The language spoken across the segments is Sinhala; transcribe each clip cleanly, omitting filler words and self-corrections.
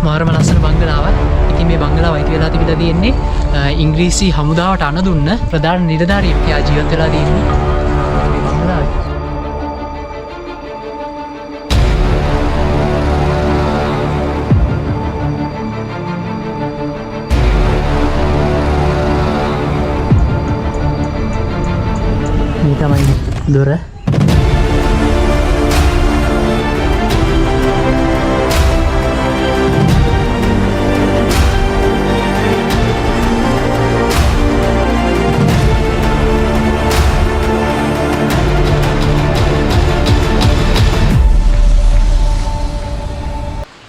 මාරම ලස්සන බංගලාවක්. ඉතින් මේ බංගලාව අයිති වෙලා තිබිලා තියෙන්නේ ඉංග්‍රීසි හමුදාවට අණ දුන්න ප්‍රධාන නිලධාරියෙක් කියා ජීවත් වෙලා තියෙන්නේ මේ බංගලාවේ. මේ තමයි දොර.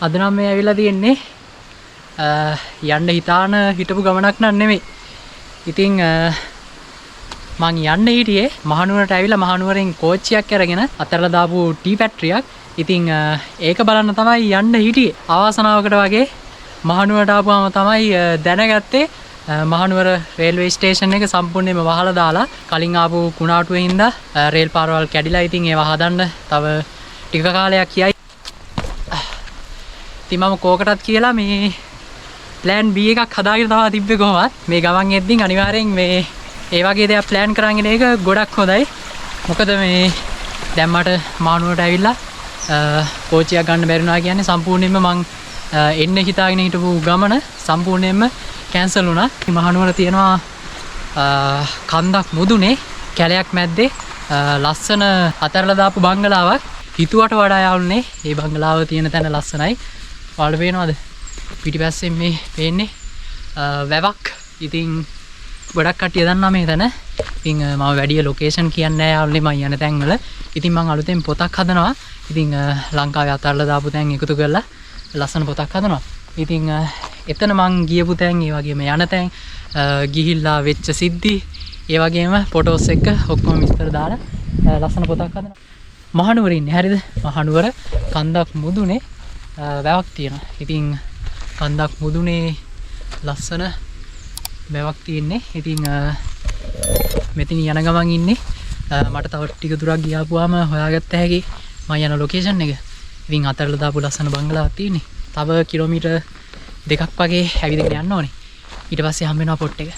අද නම් මේ ඇවිල්ලා තියෙන්නේ යන්න හිතාන හිටපු ගමනක් නන් නෙමෙයි. ඉතින් මං යන්න හිටියේ මහනුවරට ඇවිල්ලා මහනුවරෙන් කෝච්චියක් අරගෙන අතරලා දාපු ටී ෆැක්ටරියක්. ඉතින් ඒක බලන්න තමයි යන්න හිටියේ. අවාසනාවකට වගේ මහනුවරට ආපුවම තමයි දැනගත්තේ මහනුවර රේල්වේ ස්ටේෂන් එක සම්පූර්ණයෙන්ම වහලා දාලා කලින් ආපු කුණාටුවේ හින්දා රේල් පාරවල් කැඩිලා. ඉතින් ඒවා හදන්න තව ටික කාලයක් යයි. ඉතින් මම කෝකටත් කියලා මේ ප්ලෑන් B එකක් හදාගෙන තමයි තිබ්බේ කොහොමවත්. මේ ගමන් එද්දින් අනිවාර්යෙන් මේ ඒ වගේ දෙයක් ප්ලෑන් කරගෙන එක ගොඩක් හොඳයි. මොකද මේ දැන් මට මහනුවරට ඇවිල්ලා කෝච්චියක් ගන්න බැරි වුණා කියන්නේ සම්පූර්ණයෙන්ම මං එන්න හිතාගෙන හිටපු ගමන සම්පූර්ණයෙන්ම කැන්සල් වුණා. මහනුවර තියෙනවා කන්දක් මුදුනේ කැලයක් මැද්දේ ලස්සන අතරලා දාපු බංගලාවක්. හිතුවට වඩා යාළුනේ මේ බංගලාව තියෙන තැන ලස්සනයි. ඔයාලට පේනවද? පිටිපස්සෙන් මේ පේන්නේ වැවක්. ඉතින් ගොඩක් කට්ටිය දන්නවා මේ තැන. ඉතින් මම වැඩි ලොකේෂන් කියන්නේ නැහැ යාළුනේ මම යන තැන්වල. ඉතින් මම අලුතෙන් පොතක් හදනවා. ඉතින් ලංකාවේ අතල්ලා දාපු තැන් එකතු කරලා ලස්සන පොතක් හදනවා. ඉතින් එතන මං ගියපු තැන්, ඒ වගේම යන තැන්, ගිහිල්ලා වෙච්ච සිද්ධි, ඒ වගේම ෆොටෝස් එක ඔක්කොම විස්තර දාලා ලස්සන පොතක් හදනවා. මහනුවර ඉන්නේ හරිද? මහනුවර කන්දක් මුදුනේ වැවක් තියෙනවා. ඉතින් කන්දක් මුදුනේ ලස්සන වැවක් තියෙන්නේ. ඉතින් මෙතන යන ගමන් ඉන්නේ. මට තව ටික දුරක් ගියාපුවාම හොයාගත්ත හැකි මම යන ලොකේෂන් එක. ඉතින් අතරලා දාපු ලස්සන බංගලාවක් තියෙන්නේ. තව කිලෝමීටර් 2ක් වගේ ඇවිදගෙන යන්න ඕනේ. ඊට පස්සේ හම්බ වෙනවා පොට් එක.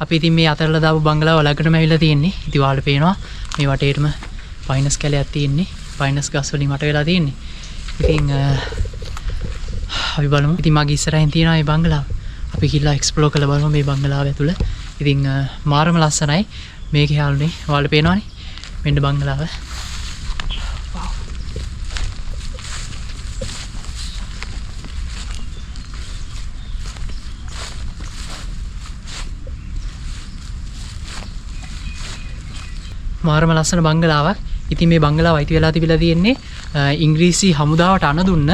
අපි ඉතින් මේ අතරලා දාපු බංගලාව ළඟටම ඇවිල්ලා තියෙන්නේ. ඉතින් ඔයාලට පේනවා මේ වටේටම පයිනස් කැලයක් තියෙන්නේ. පයිනස් ගස් වලින් වට වෙලා තියෙන්නේ. ඉතින් අපි බලමු. ඉතින් මගේ ඉස්සරහින් තියෙනවා මේ බංගලාව. අපි ගිහලා එක්ස්ප්ලෝර් කරලා බලමු මේ බංගලාව ඇතුළ. ඉතින් මාරම ලස්සනයි. මේකේ යාළුනේ ඔයාලට පේනවනේ. මෙන්න බංගලාව. මාරම ලස්සන බංගලාවක්. ඉතින් මේ බංගලාව අයිති වෙලා තිබිලා තියෙන්නේ ඉංග්‍රීසි හමුදාවට අණ දුන්න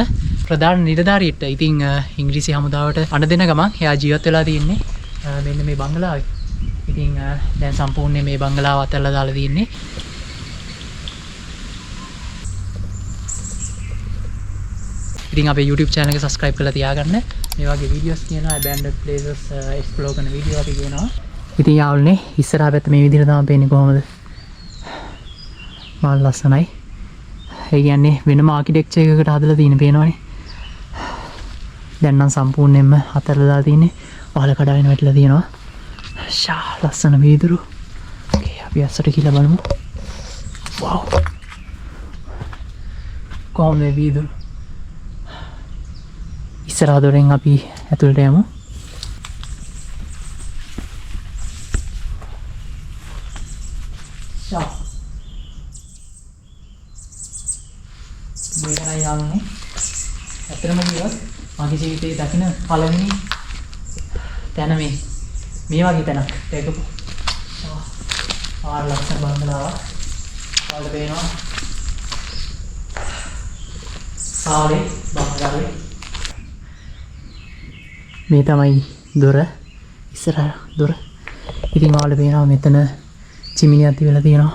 ප්‍රධාන නිලධාරියෙක්ට. ඉතින් ඉංග්‍රීසි හමුදාවට අණ දෙන ගමන් එයා ජීවත් වෙලා තියෙන්නේ මෙන්න මේ බංගලාවේ. ඉතින් දැන් සම්පූර්ණයෙන් මේ බංගලාව අතල්ලා දාලා තියෙන්නේ. ඉතින් අපේ YouTube channel එක subscribe කරලා තියාගන්න. මේ වගේ videos තියෙනවා abandoned places explore කරන video අපි කියනවා. ඉතින් යාළුනේ ඉස්සරහා පැත්ත මේ විදිහට තමයි පේන්නේ කොහොමද? මාල් ලස්සනයි. ඒ කියන්නේ වෙනම ආකිටෙක්චර් එකකට හදලා තියෙන පේනවනේ. දැන් නම් සම්පූර්ණයෙන්ම අතරලා දාලා තියෙන්නේ. වහල කඩාගෙන වැටලා තියෙනවා. ෂා ලස්සන වීදුරු. ඕකේ අපි ඇස්සට කියලා බලමු. වව්. කොහොමද මේ වීදුරු? ඉස්සරහ දොරෙන් අපි ඇතුළට යමු. ෂා මේකයි යන්නේ. ඇත්තටම කිව්වොත් මගේ ජීවිතේ දකින පළවෙනි තැන මේ වගේ තැනක්. ඒකපො. ආ ලස්සන බංගලාවක්. ඔයාලට පේනවා. සාලේ බංගලාවේ. මේ තමයි දොර. ඉස්සරහ දොර. ඉතින් ඔයාලට පේනවා මෙතන චිමිනියක් තියලා තියෙනවා.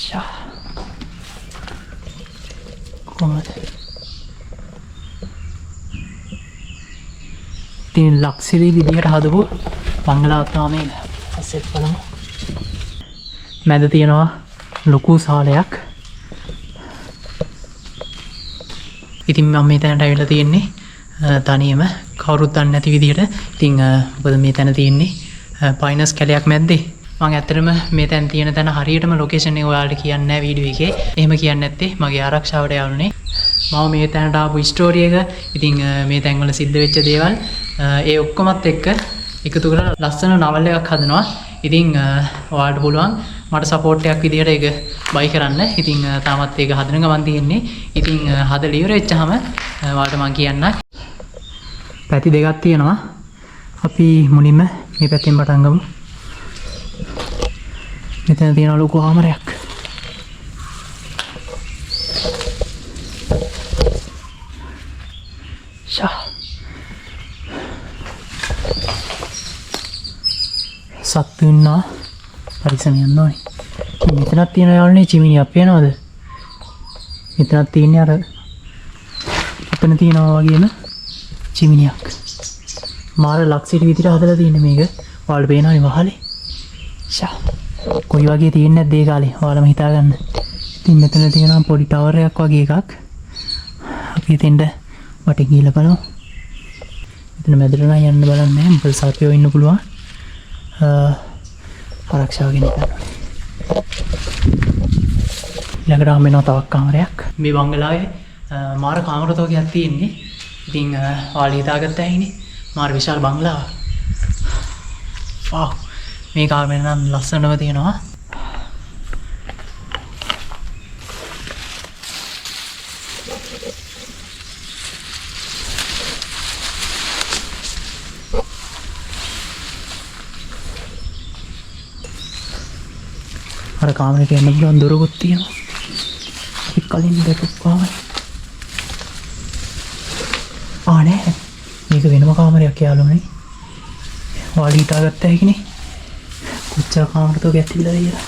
ෂා. කොහොමද? ඉතින් ලක්ෂරි විදියට හදපු බංගලාවක් තමයි මේක. ඇසෙත් බලමු. මැද තියෙනවා ලොකු සාලයක්. ඉතින් මම මේ තැනට ඇවිල්ලා තියෙන්නේ තනියම කවුරුත් දන්නේ නැති විදිහට. ඉතින් මොකද මේ තැන තියෙන්නේ පයිනස් කැලයක් මැද්දේ. මම ඇත්තටම මේ තැන තියෙන තැන හරියටම ලොකේෂන් එක ඔයාලට කියන්නේ නැහැ වීඩියෝ එකේ. එහෙම කියන්නේ නැත්තේ මගේ ආරක්ෂාවට යවන්නේ. මම මේ තැනට ආපු ස්ටෝරි එක ඉතින් මේ තැන්වල සිද්ධ වෙච්ච දේවල් ඒ ඔක්කොමත් එක්ක එකතු කරලා ලස්සන නවල් එකක් හදනවා. ඉතින් ඔයාලට පුළුවන් මට සපෝට් එකක් විදිහට ඒක බයි කරන්න. ඉතින් තාමත් ඒක හදන ගමන් තියෙන්නේ. ඉතින් හදලා ඉවර වෙච්චාම ඔයාලට මම කියන්නම්. පැති දෙකක් තියෙනවා. අපි මුලින්ම මේ පැත්තෙන් පටන් ගමු. මෙතන තියෙන ලොකු කාමරයක්. ෂා. සත්තු ඉන්නවා. පරිස්සම යන්න ඕනේ. මෙතනක් තියෙන යාළුවනේ චිමිනියක් පේනවද? මෙතනක් තියෙන්නේ අර අපින තියෙනවා වගේම චිමිනියක්. මාර ලක්ෂිට විදිහට හදලා තියෙන්නේ මේක. ඔයාලට පේනවනේ වහලේ. ෂා. කොයි වගේ තියෙන්නේ නැද්ද ඒ කාලේ? ඔයාලම හිතා ගන්න. ඉතින් මෙතන තියෙනවා පොඩි ටවර් එකක් වගේ එකක්. අපි එතෙන්ට වටේ ගිහලා බලමු. මෙතන මැදට නම් යන්න බලන්නේ. මොකද සර්පයෝ ඉන්න පුළුවන්. ආරක්ෂාව ගෙන ගන්න ඕනේ. ළඟට හම් වෙනවා තවත් කාමරයක්. මේ බංගලාවේ මාර කාමරතෝගයක් තියෙන්නේ. ඉතින් ඔයාලා හිතාගත්ත ඇයිනේ. මාර විශාල බංගලාවක්. වාව්. මේ කාමරේ නම් ලස්සනව තියෙනවා. අර කාමරේට යන්න පුළුවන් දොරකුත් තියෙනවා. අපි කලින් දැකපු කාමරේ. නෑ. මේක වෙනම කාමරයක් යාළුවනේ. ඔයාලා හිතාගත්ත හැකිනේ. කොච්චර කාමරතෝ ගැත් තිබිලාද කියලා.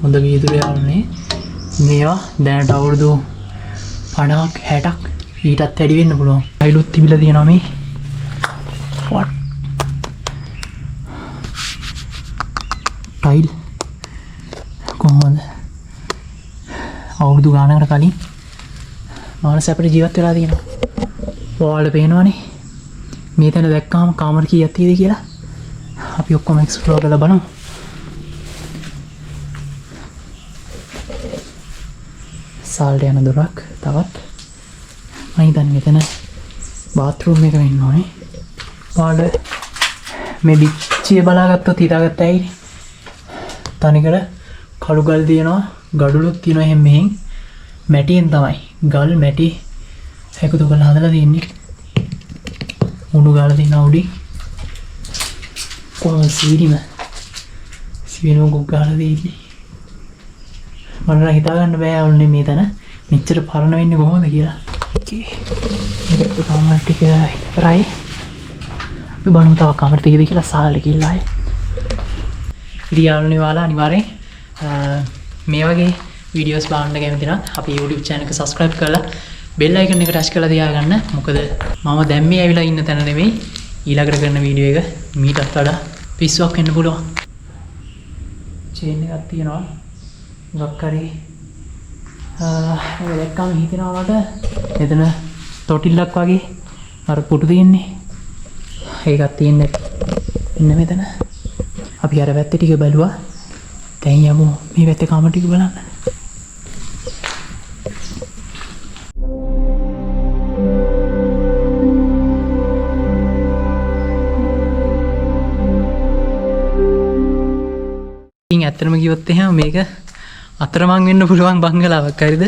හොඳ වීදුරු යාළුවනේ. මේවා දැනට අවුරුදු 50ක් 60ක් ඊටත් වැඩි වෙන්න පුළුවන්. ටයිලුත් තිබිලා තියෙනවා මේ. what ටයිල් කොහොමද අවුරුදු ගානකට කලින් මානස අපිට ජීවත් වෙලා තියෙනවා. ඔයාලට පේනවනේ මේ තැන දැක්කාම කාමර කීයක් තියෙද කියලා. අපි ඔක්කොම එක්ස්ප්ලෝර් කරලා බලමු. සාල්ට යන දොරක් තවත්. මම හිතන්නේ මෙතන බාත්රූම් එක වෙන්න ඕනේ. ඔයාලට මේ දිච්චිය බලාගත්තොත් හිතාගත්ත ඇයි තනිකර කළු ගල් තියෙනවා, ගඩොලුත් තියෙනවා. එහෙම මෙහෙන් මැටියෙන් තමයි ගල් මැටි එකතු කරලා හදලා තියෙන්නේ. උණු ගාලා තියෙන උඩින් කොහොමද සීනෝ ගොක් ගාලා තියෙන්නේ. මම නම් හිතා ගන්න බෑ අවුල්නේ මේ තැන මෙච්චර පරණ වෙන්නේ කොහොමද කියලා. මේක කාමර ටික ඉවරයි. අපි බලමු තව කාමර ටිකද කියලා සාලේ ගිහලා ආයේ. ඉතින් යාළුවනේ ඔයාලා අනිවාර්යෙන් මේ වගේ වීඩියෝස් බලන්න කැමති නම් අපේ YouTube channel එක subscribe කරලා bell icon එක touch කරලා තියාගන්න. මොකද මම දැන් මේ ඇවිල්ලා ඉන්න තැන නෙමෙයි ඊළඟට කරන වීඩියෝ එක මීටත් වඩා පිස්සුවක් වෙන්න පුළුවන්. චේන් එකක් තියෙනවා. මොකක් කරේ ඔය දැක්කම හිතෙනවා මට එතන තොටිල්ලක් වගේ අර පුටු තියෙන්නේ. ඒකක් තියෙන්නේ ඉන්න මෙතන. අපි අර පැත්තේ ටික බලුවා. දැන් යමු මේ පැත්තේ කාමර ටික බලන්න. ඉතින් ඇත්තටම කිව්වොත් එහෙනම් මේක අතරමං වෙන්න පුළුවන් බංගලාවක් හරිද?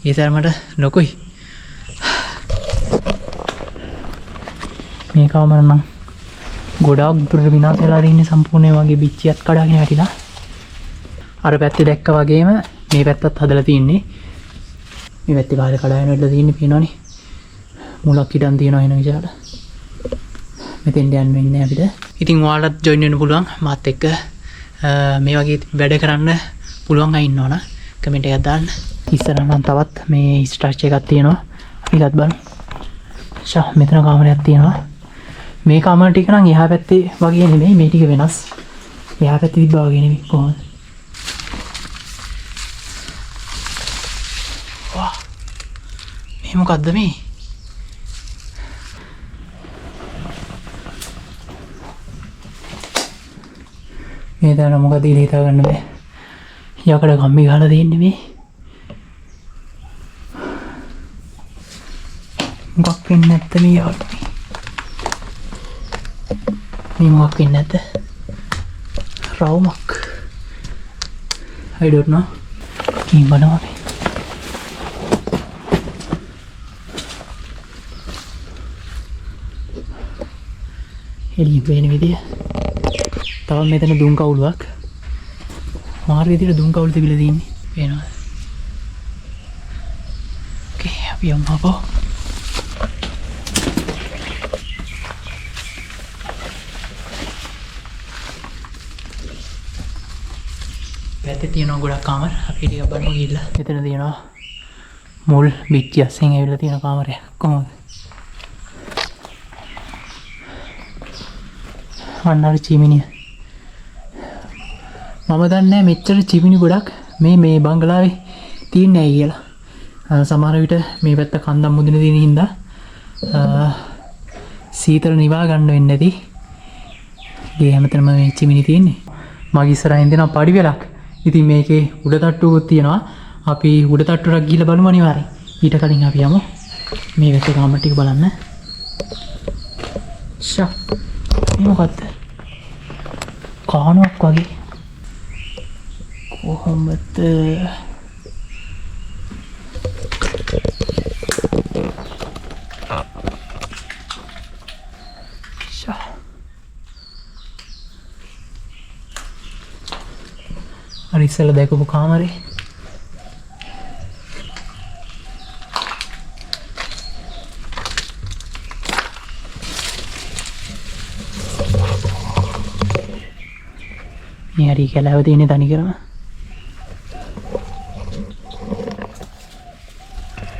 ඒ තරමට ලොකුයි. මේ කාමර නම් ගොඩාක් දුරට විනාශ වෙලා ඉන්නේ සම්පූර්ණයෙන් වගේ පිච්චියක් කඩාගෙන වැටිලා. අර පැත්තේ දැක්කා වගේම මේ පැත්තත් හදලා තින්නේ. මේ පැත්තේ බාහිර කඩාගෙන වැටලා තින්නේ පේනවනේ. මුලක් ඉඩන් තියෙනවා එන විදිහට. මෙතෙන්ට යන්න වෙන්නේ අපිට. ඉතින් ඔයාලත් ජොයින් වෙන්න පුළුවන් මාත් එක්ක. මේ වගේ වැඩ කරන්න පුළුවන් අය ඉන්නවනම් කමෙන්ට් එකක් දාන්න. ඉස්සරහ නම් තවත් මේ ස්ට්‍රක්චර් එකක් තියෙනවා. අපිලත් බලමු. මෙතන කාමරයක් තියෙනවා. මේ කාමර ටික නම් එහා පැත්තේ වගේ නෙමෙයි මේ ටික වෙනස්. එහා පැත්තේ තිබ්බා වගේ නෙමෙයි කොහොමද? වා. මේ මොකද්ද මේ? මේ දාන මොකද ඉල හිතා ගන්න බෑ. යකඩ කම්බි ගහලා දෙන්නේ මේ. මොකක් වෙන්නේ නැත්ද මේ යාළුවා? මේ මොකක් වෙන්නේ නැද්ද? රවුමක්. I don't know. කීම් බලනවා මේ. එළිය වෙන විදිය. තව මෙතන දුම් කවුලක්. මාර විදියට දුම් කවුල තිබිලා තියෙන්නේ. පේනවද? ඕකේ අපි යමුකෝ. පැත්තේ තියෙනවා ගොඩක් කාමර. අපි ටිකක් බලමු ගිහිල්ලා. මෙතන තියෙනවා මුල් බිත්ති අස්සෙන් ඇවිල්ලා තියෙන කාමරයක්. කොහොමද? අන්නර චිමිනිය. මම දන්නේ මෙච්චර චිමිනි ගොඩක් මේ බංගලාවේ තියෙන්නේ නැහැ කියලා. සමහර විට මේ පැත්ත කන්දම් මුදින දින හින්දා සීතල නිවා ගන්න වෙන්නේ නැති. ගේ හැමතැනම මේ චිමිනි තියෙන්නේ. මගේ ඉස්සරහින් දෙනවා පඩි වෙලක්. ඉතින් මේකේ උඩ තට්ටුවක් තියෙනවා. අපි උඩ තට්ටුවට ගිහිල්ලා බලමු අනිවාර්යෙන්. ඊට කලින් අපි යමු මේ වැටේ කාමර ටික බලන්න. ෂා. මේ මොකද්ද? කානුවක් වගේ. කොහොමද? ෂා. අර ඉස්සෙල්ලා දැකපු කාමරේ. මේ හරි කැලෑව තියෙන්නේ තනි කරම.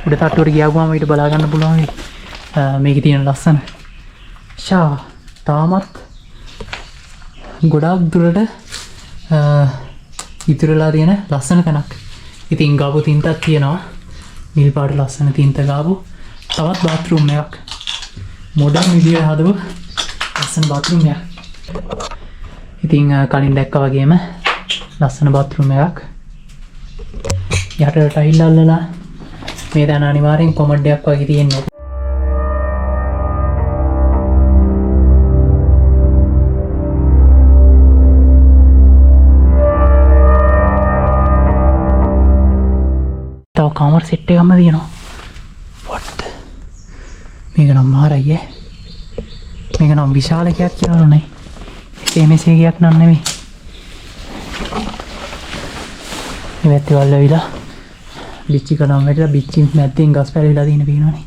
උඩ තට්ටුවට ගියාම ඊට බලා ගන්න පුළුවන් මේකේ තියෙන ලස්සන. ෂා තාමත් ගොඩාක් දුරට ඉතුරුලා තියෙන ලස්සන තැනක්. ඉතින් ගාපු තින්තක් තියෙනවා. නිල් පාට ලස්සන තින්ත ගාපු. තවත් බාත්රූම් එකක්. මොඩර්න් විදියට හදපු ලස්සන බාත්රූම් එකක්. ඉතින් කලින් දැක්කා වගේම ලස්සන බාත්රූම් එකක්. යටට ටයිල් අල්ලලා මේ තැන අනිවාර්යෙන් කොමඩ් එකක් වගේ තියෙනවා. තව කාමර සෙට් එකක්ම තියෙනවා. what මේක නම් මාරයි ඈ. මේක නම් විශාල එකක් කියලා නේ. එමෙසේ එකක් නන් නෙමෙයි. මේ පැත්තේ වල ඇවිලා බිච්චි කනම් වැටලා බිච්චි මැද්දෙන් ගස් පැලවිලා තියෙන පේනවනේ.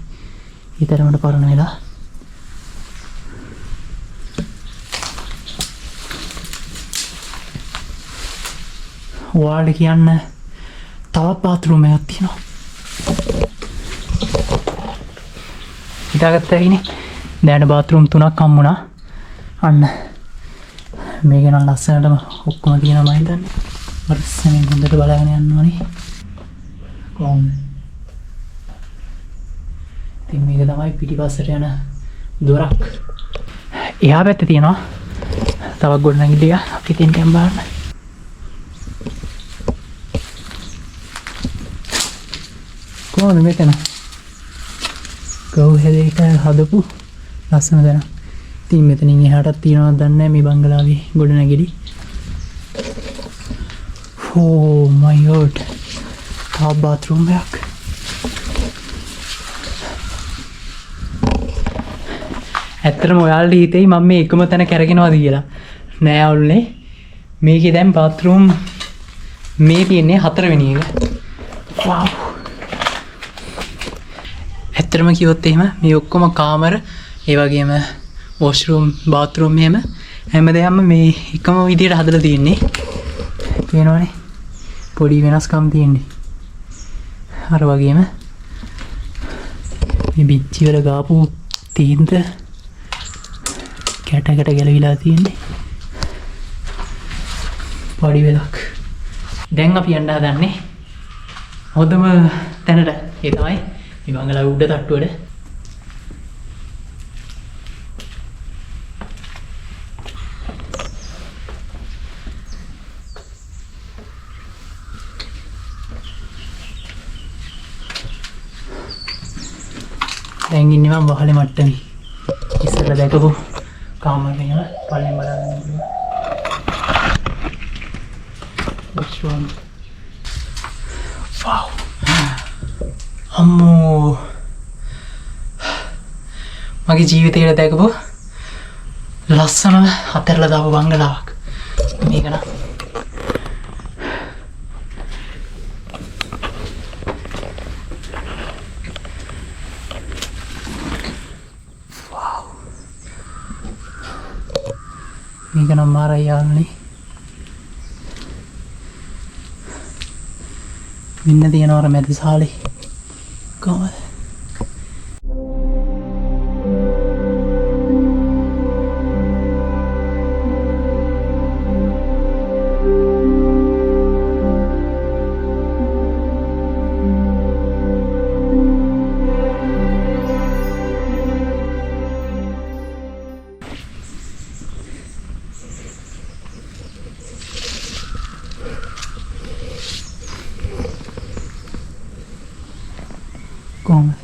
ඊතරමට පරණ වෙලා. ඔයාලට කියන්න තවත් බාත්රූම් එකක් තියෙනවා. හිතාගත්තා ඉන්නේ. දැන් බාත්රූම් 3ක් හම්බුණා. අන්න මේක නම් ලස්සනටම ඔක්කොම තියෙනවා මම හිතන්නේ. වර්ෂයෙන් හොඳට බලාගෙන යන්න ඕනේ. කොහොමද? ඉතින් මේක තමයි පිටිපස්සට යන දොරක්. එහා පැත්තේ තියෙනවා තවත් ගොඩනැගිලි එක. අපි තින්ට යන්න බලන්න. කොහොමද මෙතන? ගව් හැදේක හදපු ලස්සන තැන. ඉතින් මෙතනින් එහාටත් තියෙනවද දන්නේ නැහැ මේ බංගලාවේ ගොඩනැගිලි. Oh my god. තව බාත්රූම් එකක්. ඇත්තටම ඔයාලට හිතෙයි මම මේ එකම තැන කරගෙනවද කියලා. නෑ අවුල්නේ. මේකේ දැන් බාත්රූම් මේ තියෙන්නේ 4 වෙනි එක. wow. ඇත්තටම කිව්වොත් එහෙම මේ ඔක්කොම කාමර ඒ වගේම වොෂ්රූම් බාත්රූම් එහෙම හැමදේම මේ එකම විදියට හදලා තියෙන්නේ. පේනවනේ පොඩි වෙනස්කම් තියෙන්නේ. අර වගේම මේ බිච්චි වල ගාපු තීන්ත කැටකට ගැලවිලා තියෙන්නේ. පොඩි වෙලක්. දැන් අපි යන්න හදන්නේ හොඳම තැනට. ඒ තමයි මේ බංගලාවේ උඩ තට්ටුවේද. දැන් ඉන්නේ මම වහලේ මට්ටමේ. ඉස්සෙල්ලා දැකපු කාමරේ යන පල්ලෙන් බලාගෙන ඉන්නවා. Washroom. Wow. අම්මෝ. මගේ ජීවිතේ දැකපු ලස්සනම අතරලා දාපු බංගලාවක්. මේක නා. මේක නම් මාරයි යාළුවනේ. මෙන්න තියෙනවා මැද සාලේ. කොහමද? කොහොමද?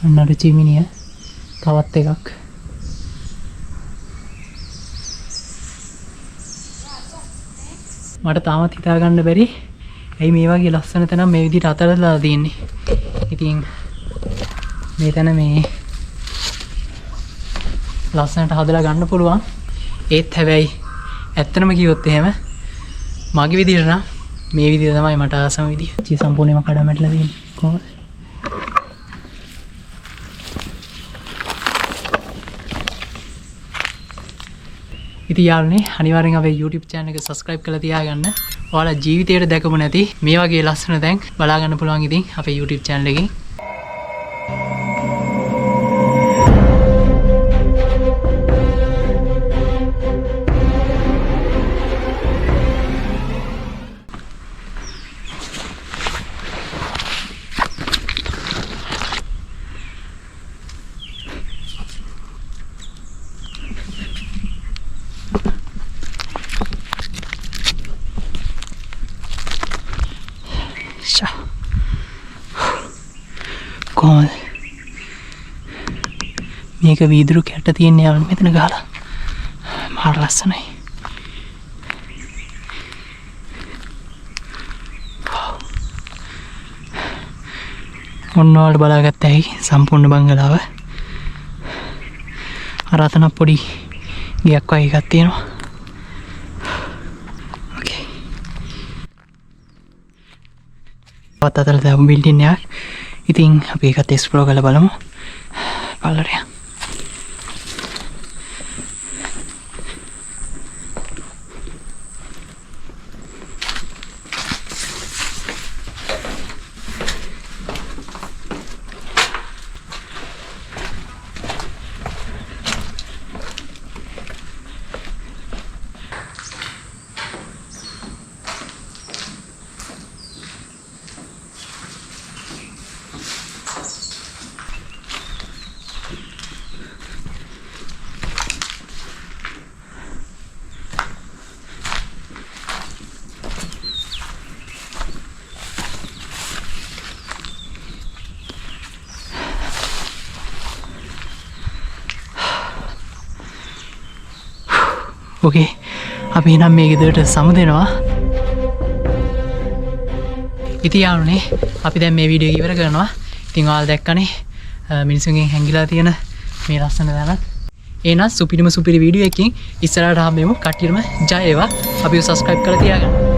අන්නර චිමිනිය තවත් එකක්. මට තාමත් හිතා ගන්න බැරි ඇයි මේ වගේ ලස්සන තැන මේ විදිහට අතලලා තියෙන්නේ. ඉතින් මේ තැන මේ ලස්සනට හදලා ගන්න පුළුවන්. ඒත් හැබැයි ඇත්තනම කිව්වොත් එහෙම මගේ විදිහට නම් මේ විදිහ තමයි මට ආසම විදිහ. චී සම්පූර්ණයෙන්ම කඩමැටලා තියෙන්නේ. කොහොමද? ඉතින් යාළුවනේ අනිවාර්යෙන් අපේ YouTube channel එක subscribe කරලා තියාගන්න. ඔයාලා ජීවිතේට දැකපු නැති මේ වගේ ලස්සන තැන් බලා ගන්න පුළුවන් ඉතින් අපේ YouTube channel එකෙන්. කොහොමද? මේක වීදුරු කැට තියෙන යාළුවනේ මෙතන ගහලා. මාර ලස්සනයි. ඔන්න ඔයාලට බලාගත්ත හැකි සම්පූර්ණ බංගලාව. අර අතන පොඩි ගයක් වගේ එකක් තියෙනවා. ඕකේ. වත් අතල දැන් බිල්ඩින් එකක්. ඉතින් අපි ඒකත් එක්ස්ප්ලෝර් කරලා බලමු. පල්ලරය. ඕකේ අපි නම් මේ ගෙදරට සමුදෙනවා. ඉතින් යාළුවනේ අපි දැන් මේ වීඩියෝ එක ඉවර කරනවා. ඉතින් ඔයාලා දැක්කනේ මිනිසුන්ගෙන් හැංගිලා තියෙන මේ ලස්සන තැනත්. එහෙනම් සුපිරිම සුපිරි වීඩියෝ එකකින් ඉස්සරහට හම්බෙමු. කට්ටියටම ජය වේවා. අපිව subscribe කරලා තියාගන්න.